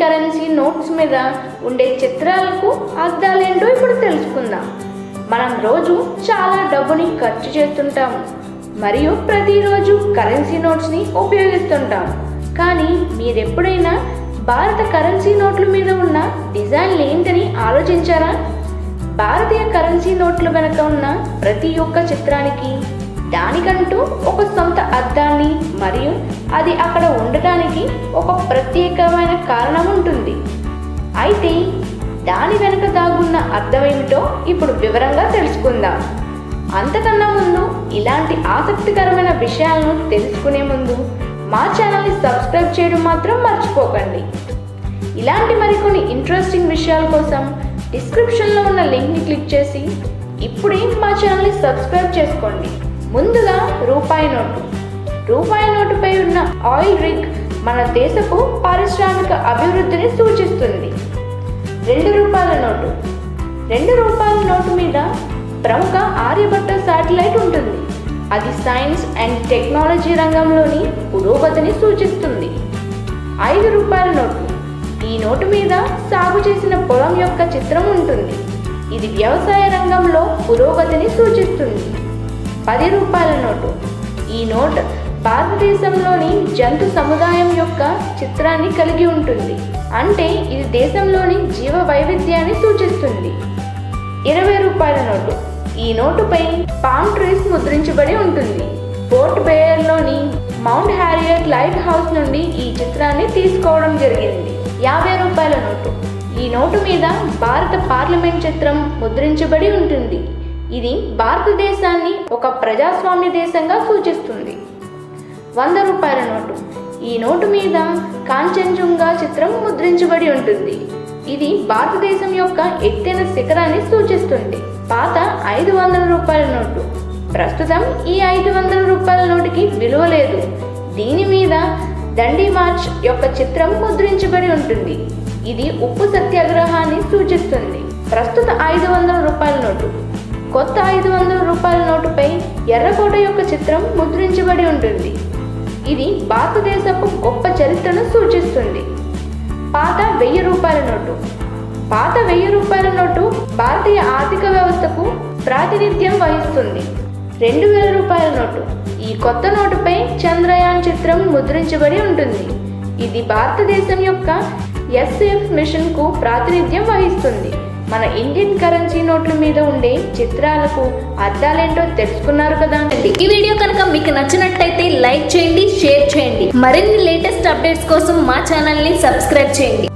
Currency notes మీద ఉండే చిత్రాలకు అర్థాలేంటో ఇప్పుడు తెలుసుకుందాం. మనం రోజు చాలా డబ్బుని ఖర్చు చేస్తుంటాము మరియు ప్రతిరోజు కరెన్సీ నోట్స్ని ఉపయోగిస్తుంటాం. కానీ మీరెప్పుడైనా భారత కరెన్సీ నోట్ల మీద ఉన్న డిజైన్లు ఏంటని ఆలోచించారా? భారతీయ కరెన్సీ నోట్ల వెనుక ఉన్న ప్రతి ఒక్క చిత్రానికి దానికంటూ ఒక సొంత అర్థాన్ని మరియు అది అక్కడ ఉండటానికి ఒక ప్రత్యేకమైన కారణం ఉంటుంది. అయితే దాని వెనుక దాగున్న అర్థం ఏమిటో ఇప్పుడు వివరంగా తెలుసుకుందాం. అంతకన్నా ముందు ఇలాంటి ఆసక్తికరమైన విషయాలను తెలుసుకునే ముందు మా ఛానల్ని సబ్స్క్రైబ్ చేయడం మాత్రం మర్చిపోకండి. ఇలాంటి మరికొన్ని ఇంట్రెస్టింగ్ విషయాల కోసం డిస్క్రిప్షన్లో ఉన్న లింక్ని క్లిక్ చేసి ఇప్పుడే మా ఛానల్ని సబ్స్క్రైబ్ చేసుకోండి. ముందుగా రూపాయి నోటు. రూపాయి నోటుపై ఉన్న ఆయిల్ రిగ్ మన దేశపు పారిశ్రామిక అభివృద్ధిని సూచిస్తుంది. 2 రూపాయల నోటు. 2 రూపాయల నోటు మీద ప్రముఖ ఆర్యభట్ట శాటిలైట్ ఉంటుంది. అది సైన్స్ అండ్ టెక్నాలజీ రంగంలోని పురోగతిని సూచిస్తుంది. 5 రూపాయల నోటు. ఈ నోటు మీద సాగు చేసిన పొలం యొక్క చిత్రం ఉంటుంది. ఇది వ్యవసాయ రంగంలో పురోగతిని సూచిస్తుంది. 10 రూపాయల నోటు. ఈ నోట్ భారతదేశంలోని జంతు సముదాయం యొక్క చిత్రాన్ని కలిగి ఉంటుంది. అంటే ఇది దేశంలోని జీవ వైవిధ్యాన్ని సూచిస్తుంది. 20 రూపాయల నోటు. ఈ నోటుపై పామ్ ట్రీస్ ముద్రించబడి ఉంటుంది. పోర్ట్ బేయర్లోని మౌంట్ హ్యారియట్ లైట్ హౌస్ నుండి ఈ చిత్రాన్ని తీసుకోవడం జరిగింది. 50 రూపాయల నోటు. ఈ నోటు మీద భారత పార్లమెంట్ చిత్రం ముద్రించబడి ఉంటుంది. ఇది భారతదేశాన్ని ఒక ప్రజాస్వామ్య దేశంగా సూచిస్తుంది. 100 రూపాయల నోటు. ఈ నోటు మీద కాంచన్జుంగా చిత్రం ముద్రించబడి ఉంటుంది. ఇది భారతదేశం యొక్క ఎత్తైన శిఖరాన్ని సూచిస్తుంది. పాత 500 రూపాయల నోటు. ప్రస్తుతం ఈ 500 రూపాయల నోటుకి విలువ లేదు. దీని మీద దండి మార్చ్ యొక్క చిత్రం ముద్రించబడి ఉంటుంది. ఇది ఉప్పు సత్యాగ్రహాన్ని సూచిస్తుంది. ప్రస్తుత 500 రూపాయల నోటు. కొత్త 500 రూపాయల నోటుపై ఎర్రకోట యొక్క చిత్రం ముద్రించబడి ఉంటుంది. ఇది భారతదేశపు గొప్ప చరిత్రను సూచిస్తుంది. పాత 1000 రూపాయల నోటు. పాత 1000 రూపాయల నోటు భారతీయ ఆర్థిక వ్యవస్థకు ప్రాతినిధ్యం వహిస్తుంది. 2000 రూపాయల నోటు. ఈ కొత్త నోటుపై చంద్రయాన్ చిత్రం ముద్రించబడి ఉంటుంది. ఇది భారతదేశం యొక్క ఎస్ఎఫ్ మిషన్కు ప్రాతినిధ్యం వహిస్తుంది. మన ఇండియన్ కరెన్సీ నోట్ల మీద ఉండే చిత్రాలకు అర్థాలేంటో తెలుసుకున్నారు కదా. ఈ వీడియో కనుక మీకు నచ్చినట్టయితే లైక్ చేయండి, షేర్ చేయండి. మరిన్ని లేటెస్ట్ అప్డేట్స్ కోసం మా ఛానల్ని సబ్స్క్రైబ్ చేయండి.